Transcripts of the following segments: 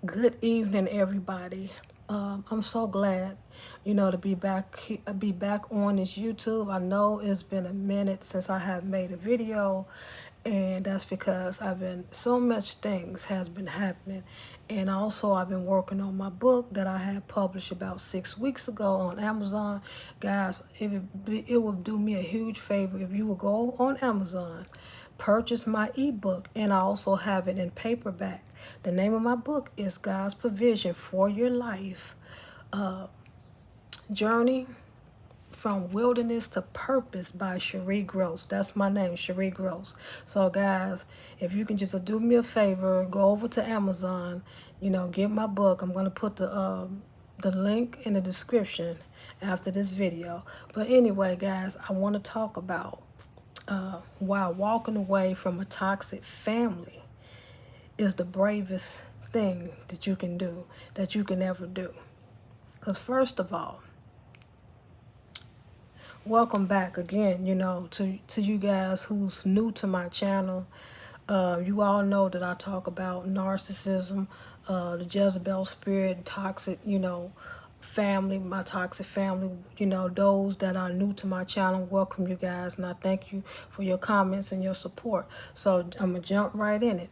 Good evening, everybody. I'm so glad, to be back on this YouTube. I know it's been a minute since I have made a video, and that's because so much things has been happening, and also I've been working on my book that I had published about 6 weeks ago on Amazon. Guys, it would do me a huge favor if you would go on Amazon, purchase my ebook, and I also have it in paperback. The name of my book is God's Provision for Your Life, Journey from Wilderness to Purpose by Cherie Gross. That's my name, Cherie Gross. So guys, if you can just do me a favor, go over to Amazon, get my book. I'm going to put the link in the description after this video. But anyway, guys, I want to talk about why walking away from a toxic family is the bravest thing that you can do, that you can ever do. Because first of all, welcome back again, to you guys who's new to my channel. You all know that I talk about narcissism, the Jezebel spirit, toxic, family, my toxic family. Those that are new to my channel, welcome you guys, and I thank you for your comments and your support. So I'm going to jump right in it.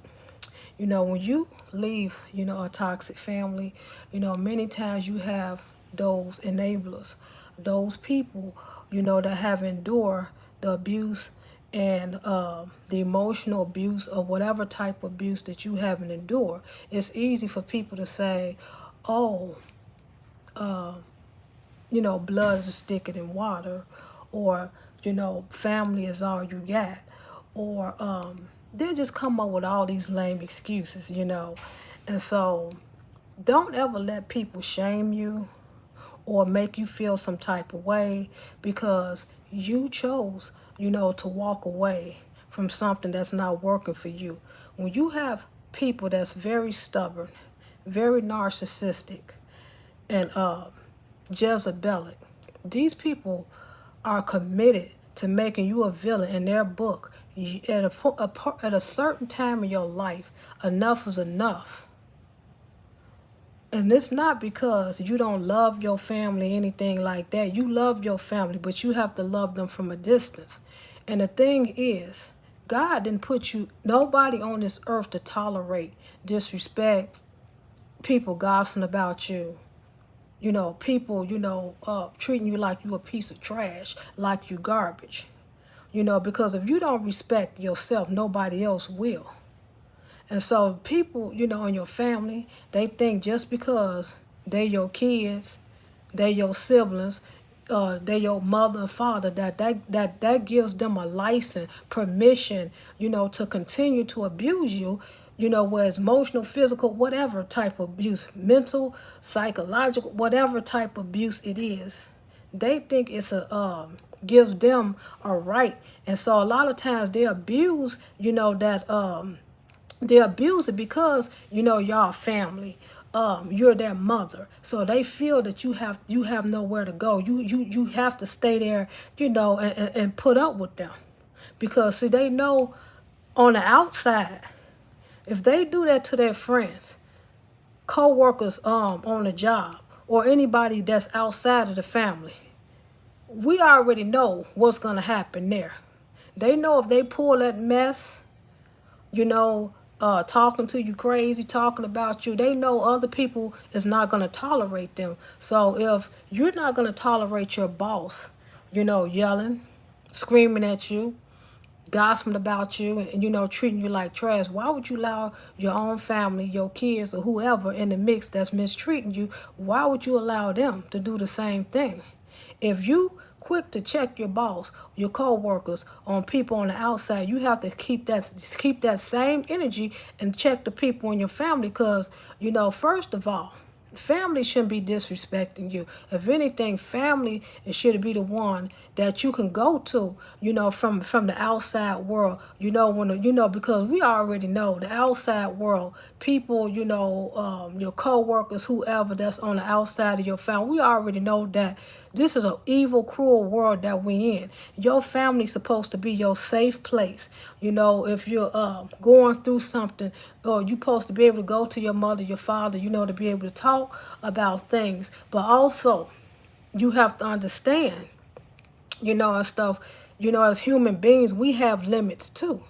When you leave, a toxic family, many times you have those enablers, those people, that have endured the abuse and the emotional abuse or whatever type of abuse that you haven't endured. It's easy for people to say, oh, blood is thicker than water, or, family is all you got, or they'll just come up with all these lame excuses. And so don't ever let people shame you or make you feel some type of way because you chose, to walk away from something that's not working for you. When you have people that's very stubborn, very narcissistic, and Jezebelic, these people are committed to making you a villain in their book. At a certain time in your life, enough is enough. And it's not because you don't love your family, anything like that. You love your family, but you have to love them from a distance. And the thing is, God didn't put nobody on this earth to tolerate disrespect, people gossiping about you, people, treating you like you a piece of trash, like you garbage. Because if you don't respect yourself, nobody else will. And so people, in your family, they think just because they your kids, they your siblings, they your mother and father, that gives them a license, permission, to continue to abuse you, whether it's emotional, physical, whatever type of abuse, mental, psychological, whatever type of abuse it is. They think it's gives them a right. And so a lot of times they abuse, that they abuse it because y'all family, you're their mother, so they feel that you have nowhere to go. You have to stay there, and put up with them, because see, they know on the outside, if they do that to their friends, co-workers, on the job, or anybody that's outside of the family, we already know what's going to happen there. They know if they pull that mess, talking to you crazy, talking about you, they know other people is not going to tolerate them. So if you're not going to tolerate your boss, yelling, screaming at you, gossiping about you, and, treating you like trash, why would you allow your own family, your kids, or whoever in the mix that's mistreating you, why would you allow them to do the same thing? If you quick to check your boss, your co-workers, on people on the outside, you have to keep that same energy and check the people in your family, because, first of all, Family shouldn't be disrespecting you. If anything, family should be the one that you can go to, from the outside world, because we already know the outside world, people, your co-workers, whoever that's on the outside of your family, we already know that this is an evil, cruel world that we in. Your family's supposed to be your safe place. If you're going through something, or you're supposed to be able to go to your mother, your father, to be able to talk about things. But also, you have to understand, and stuff, as human beings, we have limits too.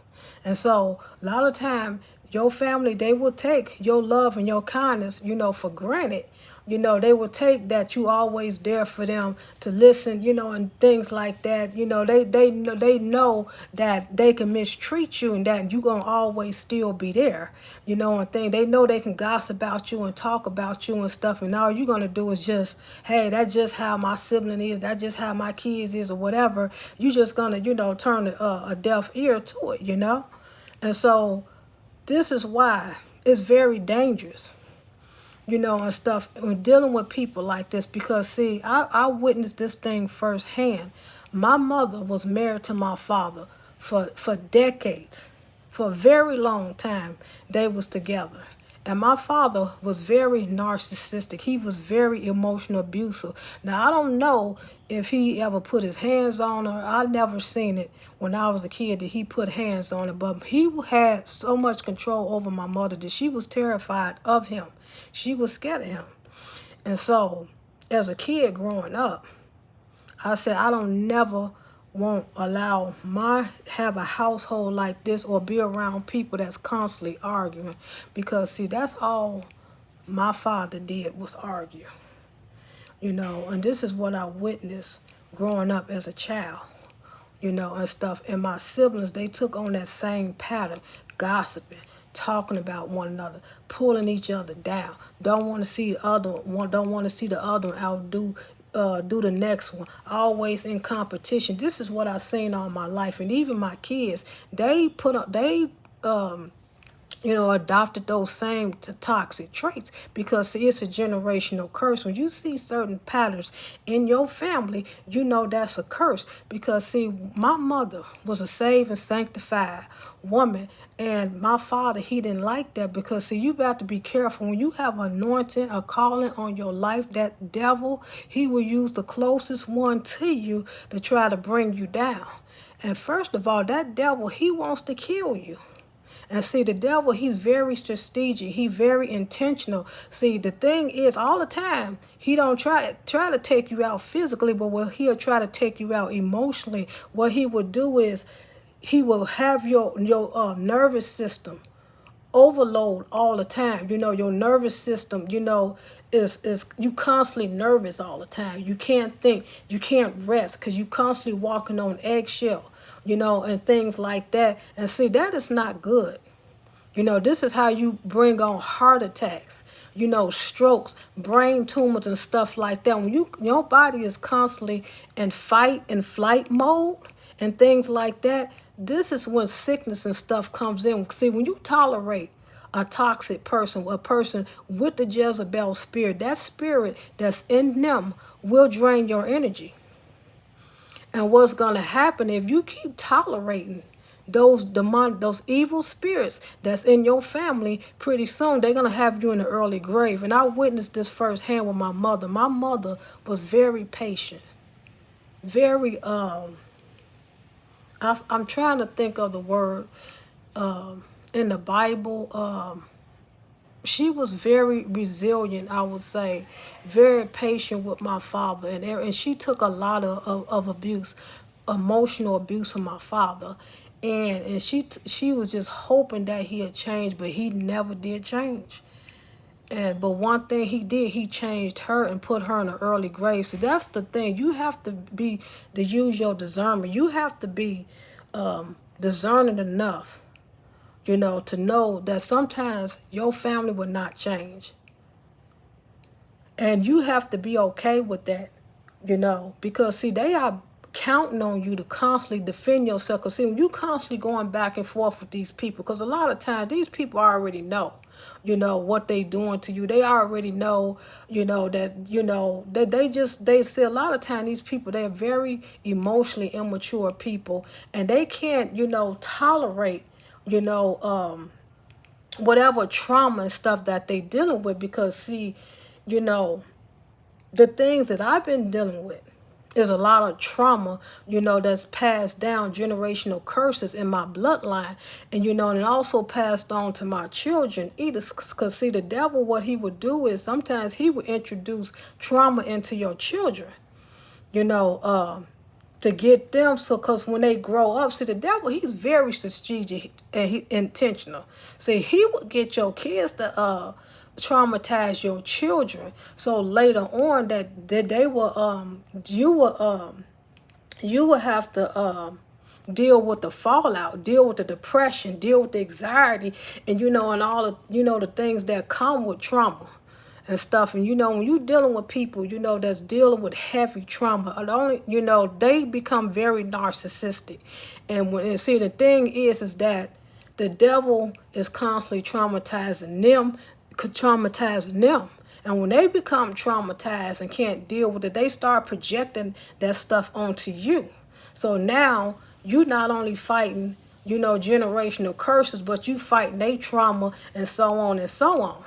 And so a lot of time, your family, they will take your love and your kindness, for granted. They will take that you always there for them to listen, and things like that. They know that they can mistreat you and that you're going to always still be there, and thing. They know they can gossip about you and talk about you and stuff. And all you're going to do is just, hey, that's just how my sibling is. That's just how my kids is or whatever. You're just going to, turn a deaf ear to it, And so this is why it's very dangerous, and stuff when dealing with people like this. Because, see, I witnessed this thing firsthand. My mother was married to my father for decades. For a very long time, they was together. And my father was very narcissistic. He was very emotional abusive. Now, I don't know if he ever put his hands on her. I never seen it when I was a kid that he put hands on her. But he had so much control over my mother that she was terrified of him. She was scared of him. And so, as a kid growing up, I said, I don't never won't have a household like this or be around people that's constantly arguing. Because, see, that's all my father did was argue. And this is what I witnessed growing up as a child, and stuff. And my siblings, they took on that same pattern, gossiping, talking about one another, pulling each other down. Don't want to see the other one. Don't want to see the other one outdo do the next one. Always in competition. This is what I've seen all my life. And even my kids, they adopted those same toxic traits. Because, see, it's a generational curse. When you see certain patterns in your family, that's a curse. Because, see, my mother was a saved and sanctified woman, and my father, he didn't like that. Because, see, you got to be careful. When you have anointing, a calling on your life, that devil, he will use the closest one to you to try to bring you down. And first of all, that devil, he wants to kill you. And see, the devil, he's very strategic. He's very intentional. See, the thing is, all the time, he don't try to take you out physically, but he'll try to take you out emotionally. What he would do is he will have your nervous system overload all the time. Your nervous system, is you constantly nervous all the time. You can't think. You can't rest because you constantly walking on eggshell. And things like that. And see, that is not good. This is how you bring on heart attacks, strokes, brain tumors and stuff like that. When your body is constantly in fight and flight mode and things like that, this is when sickness and stuff comes in. See, when you tolerate a toxic person, a person with the Jezebel spirit, that spirit that's in them will drain your energy. And what's going to happen if you keep tolerating those evil spirits that's in your family, pretty soon they're going to have you in the early grave. And I witnessed this firsthand with my mother. My mother was very patient. Very, I'm trying to think of the word in the Bible. She was very resilient, I would say, very patient with my father, and she took a lot of abuse, emotional abuse from my father, and she was just hoping that he had changed, but he never did change. But one thing he did, he changed her and put her in an early grave. So that's the thing. You have to use your discernment. You have to be discerning enough, to know that sometimes your family will not change. And you have to be okay with that, because, see, they are counting on you to constantly defend yourself. Because, see, when you constantly going back and forth with these people, because a lot of times these people already know. what they doing to you. They already know, that they see a lot of time these people, they're very emotionally immature people, and they can't, tolerate, whatever trauma and stuff that they dealing with, because see, you know, the things that I've been dealing with is a lot of trauma, that's passed down, generational curses in my bloodline. And, and it also passed on to my children either. Because, see, the devil, what he would do is sometimes he would introduce trauma into your children, you know, to get them. So, because when they grow up, see, the devil, he's very strategic and he intentional. See, he would get your kids to traumatize your children, so later on that they will you will have to deal with the fallout, deal with the depression, deal with the anxiety, and and all of the things that come with trauma and stuff. And when you're dealing with people, that's dealing with heavy trauma, it only, they become very narcissistic. And see, the thing is that the devil is constantly traumatizing them. And when they become traumatized and can't deal with it, they start projecting that stuff onto you. So now you not only fighting, generational curses, but you fighting their trauma and so on and so on.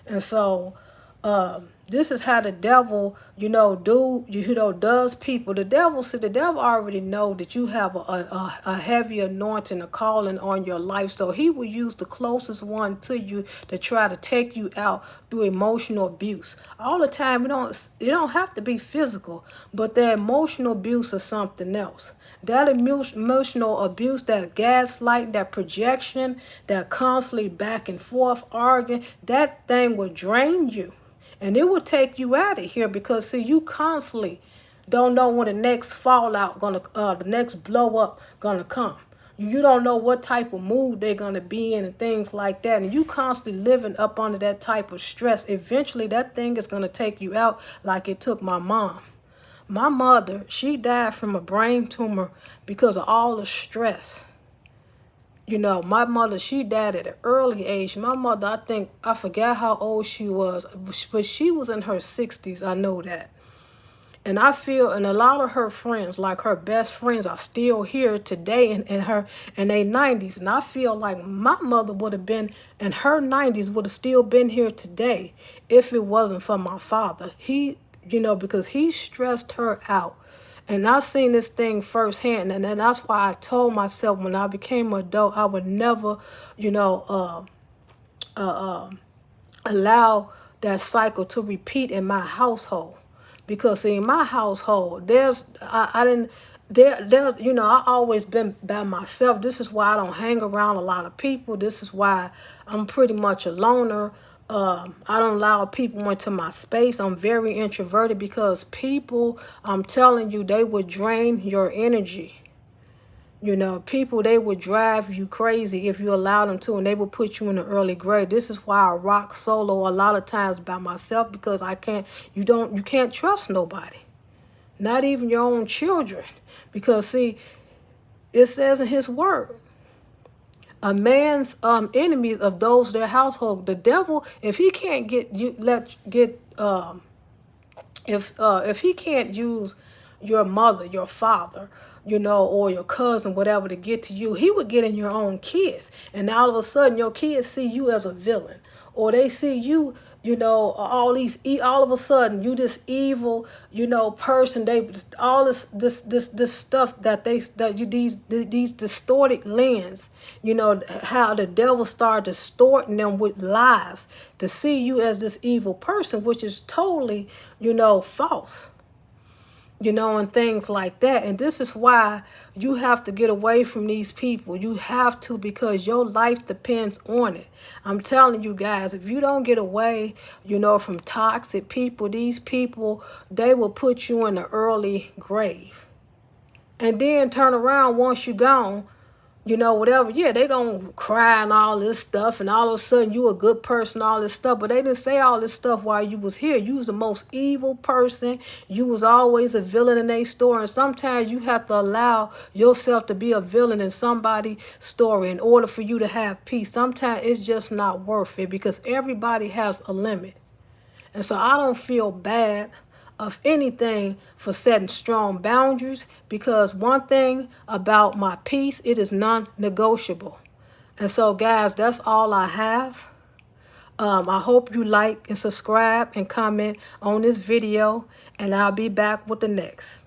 And so this is how the devil, does people. The devil already know that you have a heavy anointing, a calling on your life. So he will use the closest one to you to try to take you out through emotional abuse. All the time, it don't have to be physical, but the emotional abuse is something else. That emotional abuse, that gaslighting, that projection, that constantly back and forth arguing, that thing will drain you. And it will take you out of here, because see, you constantly don't know when the next fallout the next blow up gonna come. You don't know what type of mood they're gonna be in and things like that. And you constantly living up under that type of stress. Eventually that thing is gonna take you out, like it took my mom. My mother, she died from a brain tumor because of all the stress. My mother, she died at an early age. My mother, I forgot how old she was, but she was in her 60s. I know that. And I feel, and a lot of her friends, like her best friends, are still here today in their 90s. And I feel like my mother would have been in her 90s, would have still been here today if it wasn't for my father. Because he stressed her out. And I seen this thing firsthand, and that's why I told myself when I became an adult, I would never, allow that cycle to repeat in my household. Because see, in my household, I always been by myself. This is why I don't hang around a lot of people. This is why I'm pretty much a loner. I don't allow people into my space. I'm very introverted, because people, I'm telling you, they would drain your energy. People, they would drive you crazy if you allow them to, and they would put you in the early grade. This is why I rock solo a lot of times by myself, because you can't trust nobody, not even your own children. Because see, it says in his word, a man's enemies of those their household. The devil, if he can't if he can't use your mother, your father, or your cousin, whatever, to get to you, he would get in your own kids. And all of a sudden, your kids see you as a villain, or they see you, all of a sudden, you this evil, person. They all this stuff these distorted lens, how the devil started distorting them with lies to see you as this evil person, which is totally, false. And things like that. And this is why you have to get away from these people. You have to, because your life depends on it. I'm telling you guys, if you don't get away, from toxic people, these people, they will put you in the early grave. And then turn around once you're gone, you know, whatever, yeah, they gonna cry and all this stuff, and all of a sudden you a good person, all this stuff, but they didn't say all this stuff while you was here. You was the most evil person. You was always a villain in their story, and sometimes you have to allow yourself to be a villain in somebody's story in order for you to have peace. Sometimes it's just not worth it, because everybody has a limit. And so I don't feel bad of anything for setting strong boundaries, because one thing about my peace, it is non-negotiable. And so, guys, that's all I have. I hope you like and subscribe and comment on this video, and I'll be back with the next.